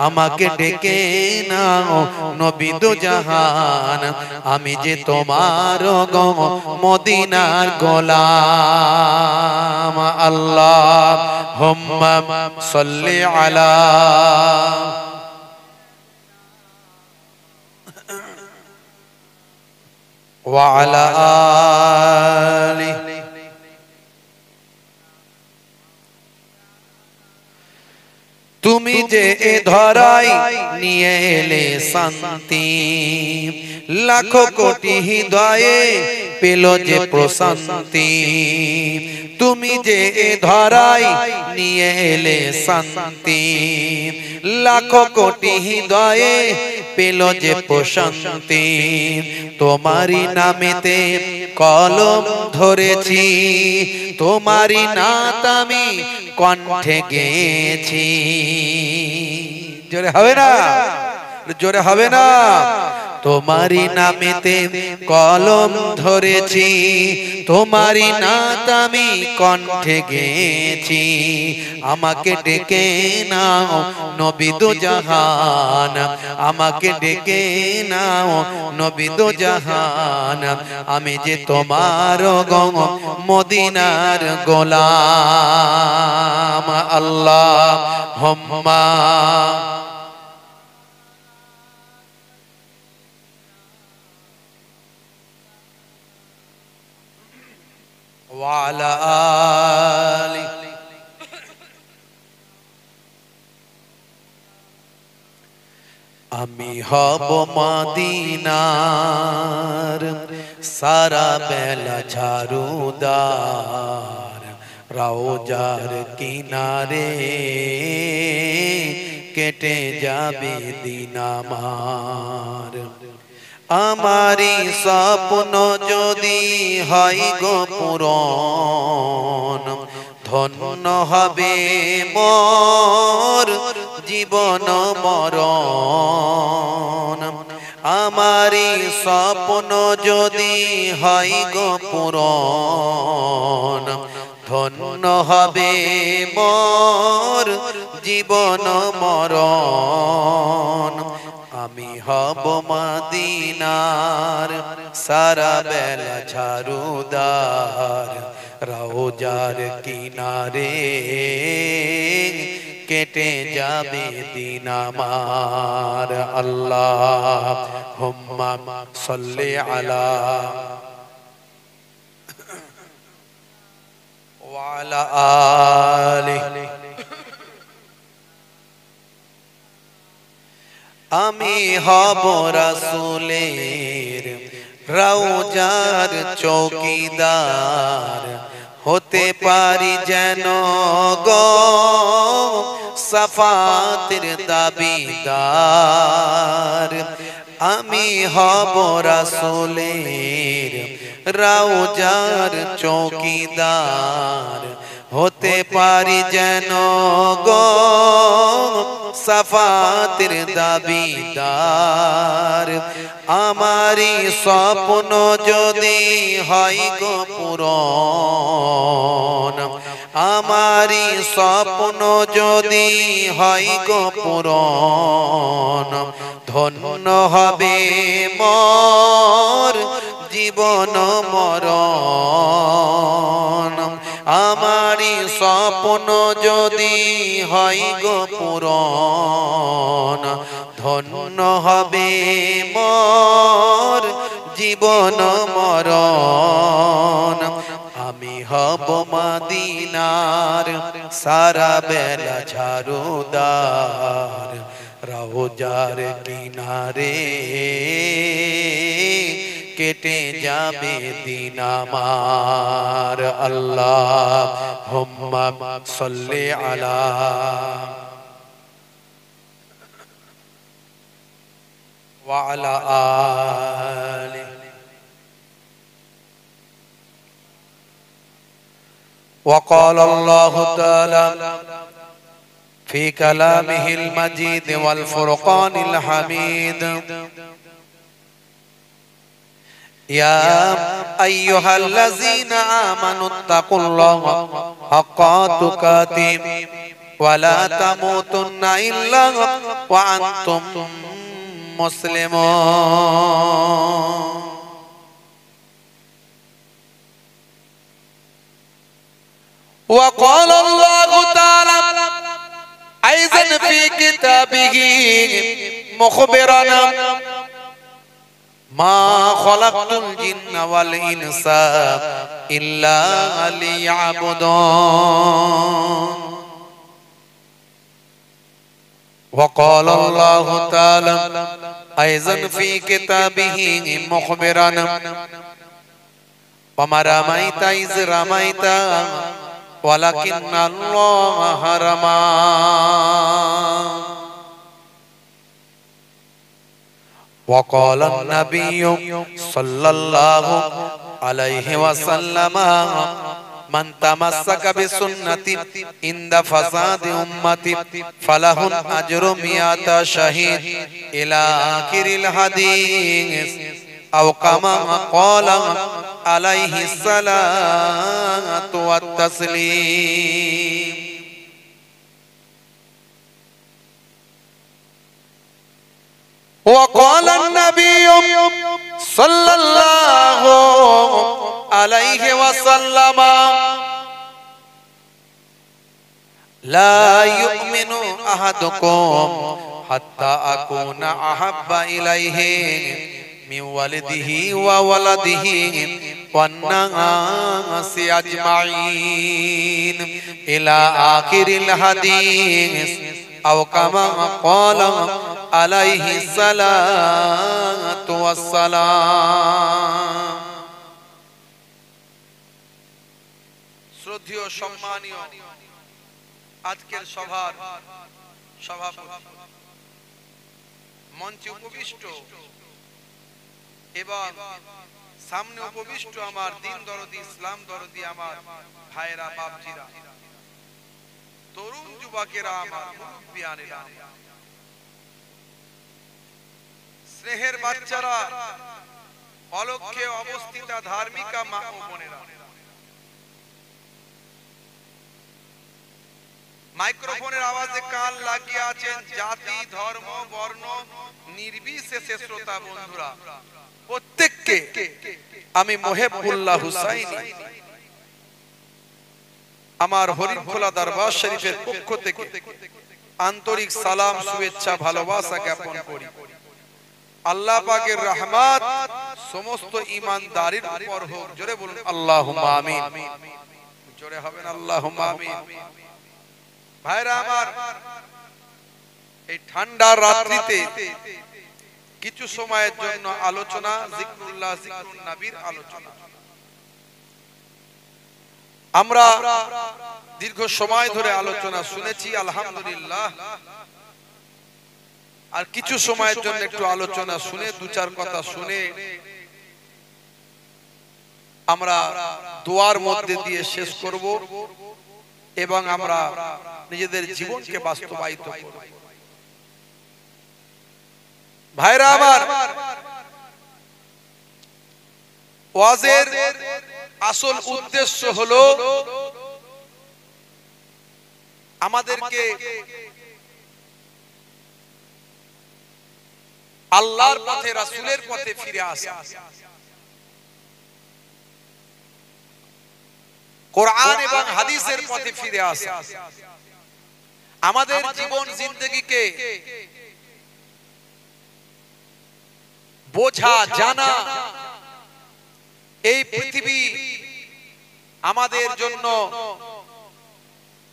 আমাকে ডেকে নাও নবী দো জাহান, আমি যে তোমার গো মদিনার গোলাম। আল্লাহুম্মা সাল্লি আলা ওয়া আলা আলি। তুমি যে এ ধরাই নিয়ে এলে শান্তি, লাখো কোটি হৃদয়ে পেল যে প্রশান্তি। তুমি যে এ ধরাই নিয়ে এলে শান্তি, লাখো কোটি হৃদয়ে পেল যে প্রশান্তি। তোমারই নামেতে কলম ধরেছি, তোমারই নাত আমি কণ্ঠে গেয়েছি। জোরে হবে না, জোরে হবে না। তোমারই নামেতে কলম ধরেছি, তোমারই নাত আমি কণ্ঠে গেয়েছি। আমাকে ডেকে নাও নবী দো জাহান, আমাকে ডেকে নাও নবী দো জাহান, আমি যে তোমার গো মদিনার গোলাম। আল্লাহুম্মা ওয়া আলা আলি। আমি হব মদিনার সারা বেলা ঝাড়ুদার, রওজার কিনারে কেটে যাবে দিন আমার। আমারি স্বপ্ন যদি হয় গো পূরণ, ধন্য হবে মোর জীবন মরণ। আমারি স্বপ্ন যদি হয় গো পূরণ, ধন্য হবে মোর জীবন মরণ। আমি হব মদিনার সারা বেলা ঝাড়ুদার, রওজার কিনারে কেটে যাবে দিন আমার। আল্লাহুম্মা সাল্লি আলা ওয়া আলা আলি। আমি হব রাসূলের রওজার চৌকিদার, হতে পারি যেন গো সাফাতের দাবিদার। আমি হব রাসূলের রওজার চৌকিদার, হতে পারি যেন গো সাফাতের দাবিদার। আমারি স্বপ্ন যদি হয় গো পূরণ, আমারি স্বপ্ন যদি হয় গো পূরণ, ধন্য হবে মোর জীবন মরণ। আমারি স্বপ্ন যদি হয় গো পূরণ, ধন্য হবে মোর জীবন মরণ। আমি হব মদিনার সারা বেলা ঝাড়ুদার, রওজার কিনারে কেটে যাবে দিন আমার। আল্লাহুম্মা সাল্লি আলা ওয়া আলা আলি। وقال الله تعالى في كلامه المجيد والفرقان الحميد: يا أيها الذين آمنوا اتقوا الله حق تقاته ولا تموتن إلا وأنتم مسلمون. وقال الله تعالى أيضا في كتابه مخبرا: ما خلقت الجن والإنس إلا ليعبدون. وقال الله تعالى أيضا في كتابه مخبرا: وما رميت إذ رميت ولكن الله رمى. وقال النبي صلى الله عليه وسلم: من تمسك بسنتي عند فساد أمتي فله الأجر 100 شهيد إلى آخر الحديث، أو كما قال عليه الصلاة والتسليم. وقال النبي صلى الله عليه وسلم: لا يؤمن أحدكم حتى أكون أحب إليه من والده وولده والناس أجمعين إلى آخر الحديث، أو كما قال عليه الصلاة والسلام. শ্রদ্ধেয় সম্মানীয় আজকের সভার সভাপতি, মঞ্চে উপবিষ্ট এবং সামনে উপবিষ্ট আমার দিন দরদি, ইসলাম দরদি আমার ভাইরা, বাপজিরা, তরুণ যুবকেরা, আমার মুরব্বিয়ানেরা, স্নেহের বাচ্চারা, অলক্ষ্যে অবস্থিতা ধার্মিকা মা ও বোনেরা, মাইক্রোফোনের আওয়াজে কান লাগিয়ে আছেন জাতি, ধর্ম, বর্ণ নির্বিশেষে শ্রোতা বন্ধুরা, প্রত্যেককে আমি মুহিবুল্লাহ হুসাইনি আমার হরিণখোলা দরবার শরীফের পক্ষ থেকে আন্তরিক সালাম, শুভেচ্ছা, ভালোবাসা জ্ঞাপন করি। আল্লাহ পাকের রহমত সমস্ত ঈমানদারের উপর হোক। জোরে বলুন আল্লাহুম্মা আমিন। জোরে হবেন আল্লাহুম্মা আমিন। ভাইরা আমার, এই ঠান্ডার রাত্রিতে কিছু সময়ের জন্য আলোচনা, জিকরুল্লাহ, জিকরুন নবীর আলোচনা। আমরা দীর্ঘ সময় ধরে আলোচনা শুনেছি আলহামদুলিল্লাহ। আর কিছু সময়ের জন্য একটু আলোচনা শুনে, দু চার কথা শুনে আমরা দোয়ার মধ্যে দিয়ে শেষ করব এবং আমরা নিজেদের জীবনকে বাস্তবায়িত করব। ভাইরা আমার, ওয়াজের আসল উদ্দেশ্য হলো আমাদেরকে আল্লাহর পথে, রাসূলের পথে ফিরে আসা, কোরআন এবং হাদিসের পথে ফিরে আসা, আমাদের জীবন জিন্দেগিকে বোঝা জানা। এই পৃথিবী আমাদের জন্য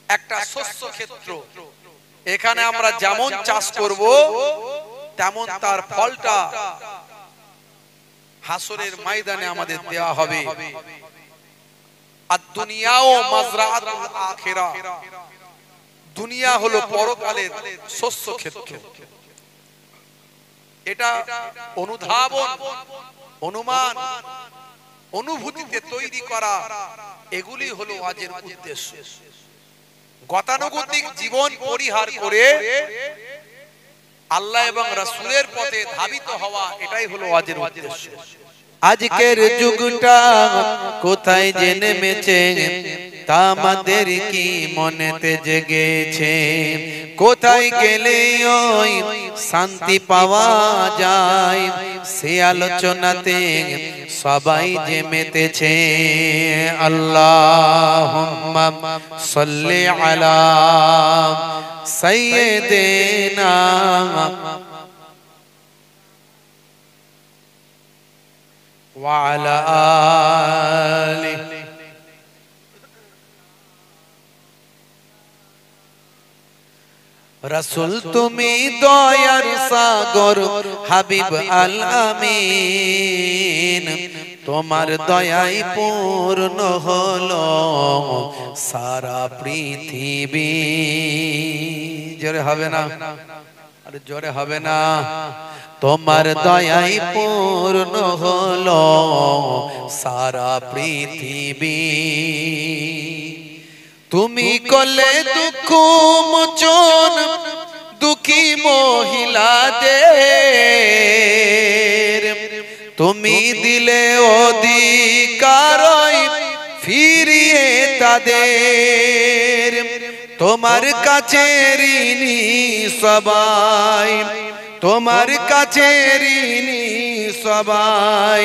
একটা শস্য ক্ষেত্র। এখানে আমরা যেমন চাষ করব তেমন তার ফলটা হাসরের ময়দানে আমাদের দেওয়া হবে। আর দুনিয়াও মাজরাআতুল আখিরাহ, দুনিয়া হলো পরকালের শস্য ক্ষেত্র। এটা অনুধাবন, অনুমান, অনুভূতিতে তৈরি করা, এগুলি হলো ওয়াজের উদ্দেশ্য। গতানুগতিক জীবন পরিহার করে আল্লাহ এবং রাসূলের পথে ধাবিত হওয়া, এটাই হলো ওয়াজের উদ্দেশ্য। আজকের যুগটা কোথায় যে নেমেছে তা আমাদের কি মনেতে জেগেছে? কোথায় গেলে ওই শান্তি পাওয়া যায়, সে আলোচনাতে সবাই যে মেতেছে। আল্লাহুম্মা সাল্লি আলা সাইয়্যিদিনা وعلى آله रसूल तुमी दयार सागर हाबिब आल आमीन তোমার দয়ায় পূর্ণ হলো সারা পৃথিবী। জোরে হবে না? আরে জোরে হবে না? তোমার দয়ায় পূর্ণ হলো সারা পৃথিবী। তুমি করলে দুঃখ মোচন দুঃখী মহিলাদের, তুমি দিলে অধিকার ফিরিয়ে তাদের। তোমার কাছে ঋণী সবাই, তোমার কাছে ঋণী সবাই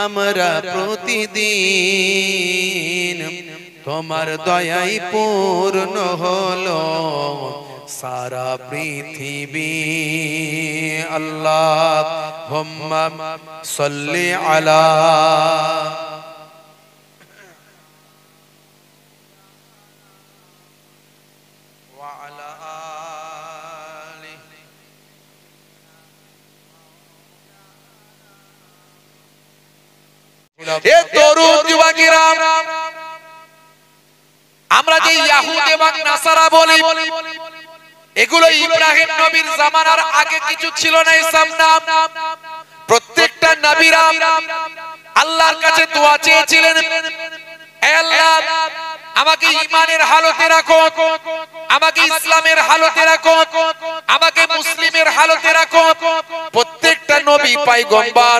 আমরা প্রতিদিন। তোমার দয়ায় পূর্ণ হলো সারা পৃথিবী। আল্লাহুম্মা সাল্লি আলা এ তরুণ যুবকেরা, আমরা যে ইহুদি এবং নাসারা বলি, এগুলো ইব্রাহিম নবীর জামানার আগে কিছু ছিল না। ইসলাম নাম প্রত্যেকটা নবীরা আল্লাহর কাছে দোয়া চেয়েছিলেন, হে আল্লাহ আমাকে ঈমানের হালতে রাখো, আমাকে ইসলামের হালতে রাখো, আমাকে মুসলিমের হালতে রাখো। প্রত্যেকটা নবী পয়গম্বর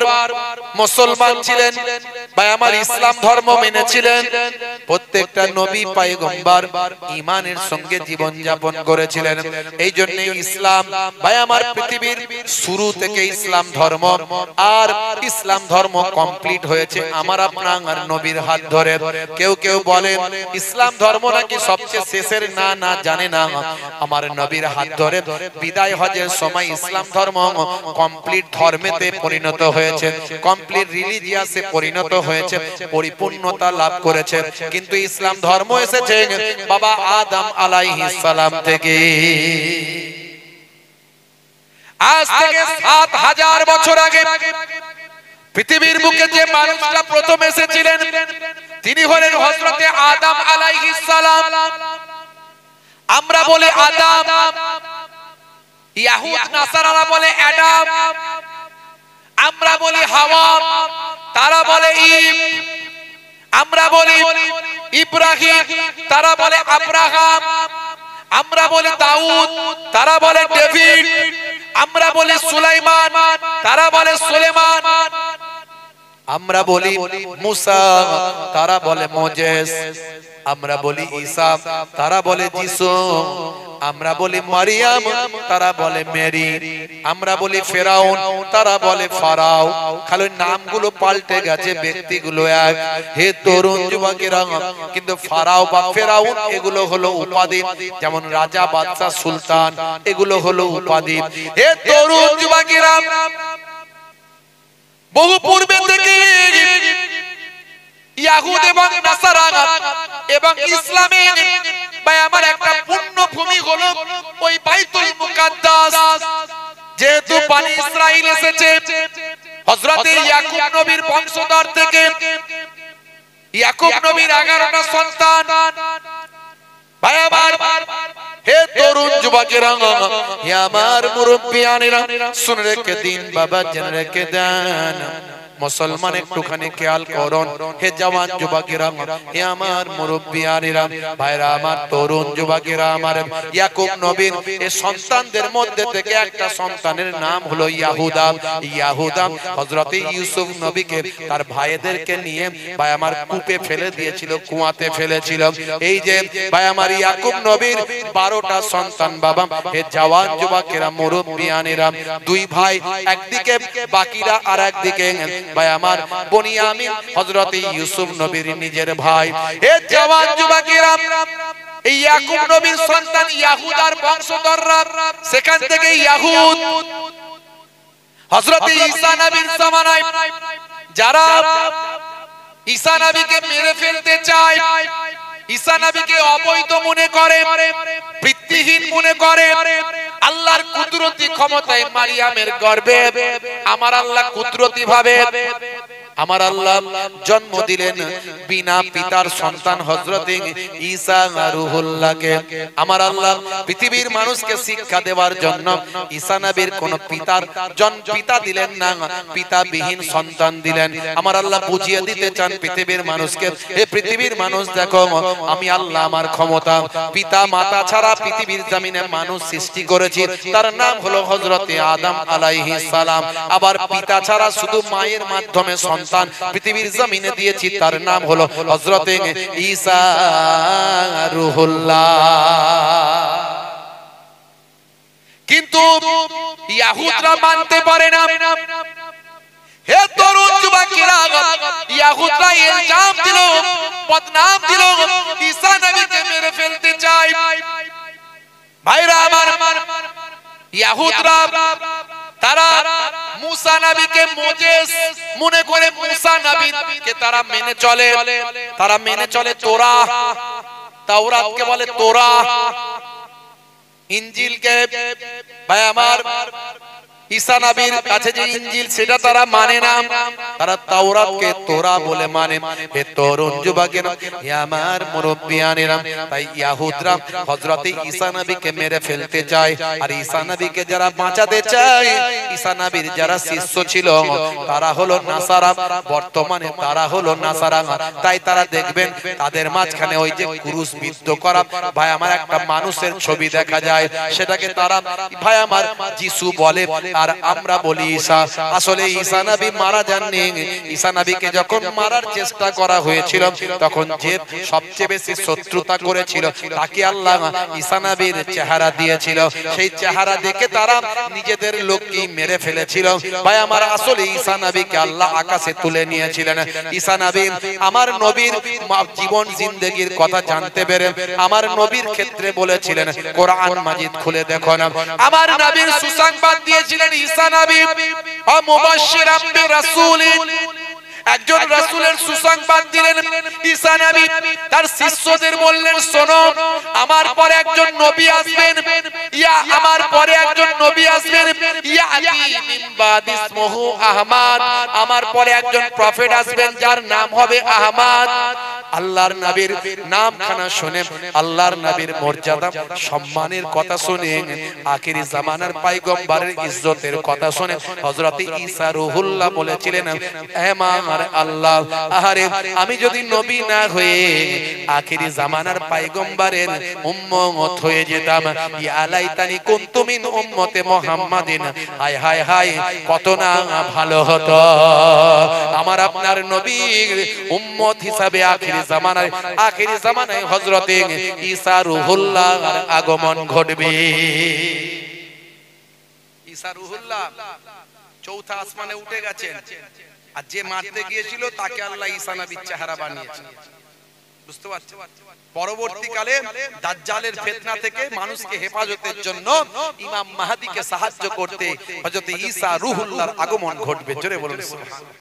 মুসলমান ছিলেন বা আমার ইসলাম ধর্ম মেনেছিলেন। প্রত্যেকটা নবী পয়গম্বর ঈমানের সঙ্গে জীবন যাপন করেছিলেন। এই জন্য ইসলাম ভাই আমার পৃথিবীর শুরু থেকে ইসলাম ধর্ম, আর ইসলাম ধর্ম কমপ্লিট হয়েছে আমার আপনার নবীর হাত ধরে। কেউ কেউ বলে ইসলাম ধর্ম নাকি সবচেয়ে শেষের, না না জানে না, আমার নবীর হাত ধরে বিদায় হজের সময় ইসলাম ধর্ম কমপ্লিট ধর্মেতে পরিণত হয়েছে, কমপ্লিট রিলিজিয়াসে পরিণত হয়েছে, পরিপূর্ণতা লাভ করেছে। কিন্তু ইসলাম ধর্ম এসেছে বাবা আদম আলাইহিস সালাম থেকে। আজ থেকে ৭০০০ বছর আগে পৃথিবীর বুকে যে মানুষটা প্রথম এসেছিলেন তিনি হলেন হযরতে আদম আলাইহিস সালাম। আমরা বলি আদম, ইয়াহুদ নাসারারা বলে অ্যাডাম, আমরা বলি হাওয়া, তারা বলে ঈব, আমরা বলি ইব্রাহিম, তারা বলে আব্রাহাম, আমরা বলি দাউদ, তারা বলে ডেভিড, আমরা বলি সুলাইমান, তারা বলে সুলেমান, আমরা বলি মুসা, তারা বলে মোজেস, আমরা বলি ঈসা, তারা বলে যিশু, আমরা বলি মারিয়াম, তারা বলে মেরি, আমরা বলি ফেরাউন, তারা বলে ফারাও। খালি নামগুলো পাল্টে গেছে, ব্যক্তিগুলো এক। হে তরুণ যুবকেরা, কিন্তু ফারাও বা ফেরাউন এগুলো হলো উপাধি, যেমন রাজা, বাদশা, সুলতান এগুলো হলো উপাধি। হে তরুণ যুবকেরা, বহু পূর্বে থেকে ইয়াহুদ এবং নাসারা এবং ইসলামের ভাই আমার একটা পূর্ণ ভূমি হলো ওই বাইতুল মুকাদ্দাস। যেহেতু বনি ইসরাইল এসেছে হযরতে ইয়াকুব নবীর বংশধর থেকে, ইয়াকুব নবীর 11টা সন্তান। ভাই আমার, হে তরুণ যুবকেরা, হে আমার মুরব্বিয়ানেরা, শুনে রেখে দিন বাবা, জেনে রেখে দেন মুসলমান, একটুখানি খেয়াল করুন। হে জওয়ান যুবকেরা, হে আমার মুরব্বিয়ানেরা, ভাইরা আমার, তরুণ যুবকেরা আমার, ইয়াকুব নবীর এই সন্তানদের মধ্যে থেকে একটা সন্তানের নাম হলো ইয়াহুদা। ইয়াহুদা হযরতে ইউসুফ নবীকে তার ভাইদেরকে নিয়ে ভাই আমার কূপে ফেলে দিয়েছিল, কুয়াতে ফেলেছিল। এই যে ভাই আমার ইয়াকুব নবীর 12টা সন্তান বাবা, হে জওয়ান যুবকেরা, মুরব্বিয়ানেরা, দুই ভাই একদিকে, বাকিরা আর একদিকে। ভাই আমার বনিয়ামিন হযরতে ইউসুফ নবীর নিজের ভাই। হে জওয়ান যুবকেরা, এই ইয়াকুব নবীর সন্তান ইয়াহুদার বংশধররা, সেখান থেকে ইয়াহুদ হযরতে ঈসা নবীর জামানায় যারা ঈসা নবীকে মেরে ফেলতে চায়, ঈসা নবীকে অবৈধ মনে করে, বৃত্তিহীন মনে করে, আল্লাহর কুদরতি ক্ষমতায় মারিয়ামের গর্ভে আমার আল্লাহ কুদরতি ভাবে আমার আল্লাহ জন্ম দিলেন বিনা পিতার সন্তান হযরতে ঈসা রূহুল্লাহকে। আমার আল্লাহ পৃথিবীর মানুষকে শিক্ষা দেওয়ার জন্য ঈসা নবীর কোন পিতা দিলেন না, পিতাবিহীন সন্তান দিলেন। আমার আল্লাহ বুঝিয়ে দিতে চান পৃথিবীর মানুষকে, হে পৃথিবীর মানুষ দেখো, আমি আল্লাহ আমার ক্ষমতা পিতা মাতা ছাড়া পৃথিবীর জমিনে মানুষ সৃষ্টি করেছি, তার নাম হলো হযরতে আদম আলাইহিস সালাম। আবার পিতা ছাড়া শুধু মায়ের মাধ্যমে সন্তান পৃথিবীর জমিনে দিয়েছি, তার নাম হলো হযরতে ঈসা রূহুল্লাহ। কিন্তু ইয়াহুদরা মানতে পারে না। হে তরুণ যুবকেরা, ইয়াহুদরা ইলজাম দিল, বদনাম দিল, ঈসা নবীকে মেরে ফেলতে চায়। ভাইরা আমার, ইয়াহুদরা তারা মুসা নবীকে মোজেস মনে করে, মুসা নবীকে তারা মেনে চলে, তারা মেনে চলে তোরাহ, তাওরাতকে বলে তোরাহ, ইনজিলকে ভাই আমার ঈসা নবীর কাছে যে ইনজিল সেটা তারা মানে না, তারা তাওরাতকে তোরা বলে মানে। হে তরুণ যুবকেরা, হে আমার মুরব্বিয়ানেরা, তাই ইয়াহুদরা হযরতে ঈসা নবীকে মেরে ফেলতে চায়। আর ঈসা নবীকে যারা বাঁচাতে চায়, ঈসা নবীর যারা শিষ্য ছিল তারা হলো নাসারা, বর্তমানে তারা হলো নাসারা। তাই তারা দেখবেন তাদের মাঝখানে ওই যে ক্রুশ বিদ্ধ করা ভাই আমার একটা মানুষের ছবি দেখা যায়, সেটাকে তারা ভাই আমার যিশু বলে, আর আমরা বলি ঈসা। আসলে ঈসা নবী মারা যাননি। ঈসা নবীকে যখন মারার চেষ্টা করা হয়েছিল, তখন যে সবচেয়ে বেশি শত্রুতা করেছিল তাকে আল্লাহ ঈসা নবীর চেহারা দিয়েছিল। সেই চেহারা দেখে তারা নিজেদের লোককে মেরে ফেলেছিল। ভাই আমার, আসলে ঈসা নবীকে আল্লাহ আকাশে তুলে নিয়েছিলেন। ঈসা নবী আমার নবীর জীবন জিন্দেগির কথা জানতে পেরে আমার নবীর ক্ষেত্রে বলেছিলেন, কোরআন মাজিদ খুলে দেখো না, আমার নবীর সুসংবাদ দিয়েছিলেন ঈসা নবী, ও মুবাশশিরাম বিরাসূলিন, একজন রাসূলের সুসংবাদ দিলেন ঈসা নবী। তার শিষ্যদের বললেন, শোনো, আমার পরে একজন নবী আসবেন, ইয়া আমার পরে একজন নবী আসবেন, ইয়াতি মিন বাদি ইসমুহু আহমদ, আমার পরে একজন প্রফেট আসবেন যার নাম হবে আহমদ। আল্লাহর নবীর নামখানা শুনে, আল্লাহর নবীর মর্যাদা সম্মানের কথা শুনে, আখিরি জামানার পয়গম্বরের ইজ্জতের কথা শুনে হযরত ঈসা রূহুল্লাহ বলেছিলেন, হে আমার আল্লাহ, আহারে আমি যদি নবী না হয়ে আখিরি জামানার পয়গম্বরের উম্মত হয়ে যেতাম, ইয়া লাইতানি কুনতু মিন উম্মতে মুহাম্মাদিন, হায় হায় হায় কত না ভালো হতো। আমার আপনার নবীর উম্মত হিসাবে আখিরি জামানায় হযরত ঈসা রূহুল্লাহর আগমন ঘটবে। ঈসা রূহুল্লাহ চৌথা আসমানে উঠে গেছেন, আর যে মারতে গিয়েছিল তাকে আল্লাহ ঈসা নবীর চেহারা বানিয়েছেন। বুঝতে পারছেন? পরবর্তীকালে দাজ্জালের ফিতনা থেকে মানুষকে হেফাজতের জন্য ইমাম মাহদিকে সাহায্য করতে হযরত ঈসা রূহুল্লাহর আগমন ঘটবে। জোরে বলুন সুবহানাল্লাহ।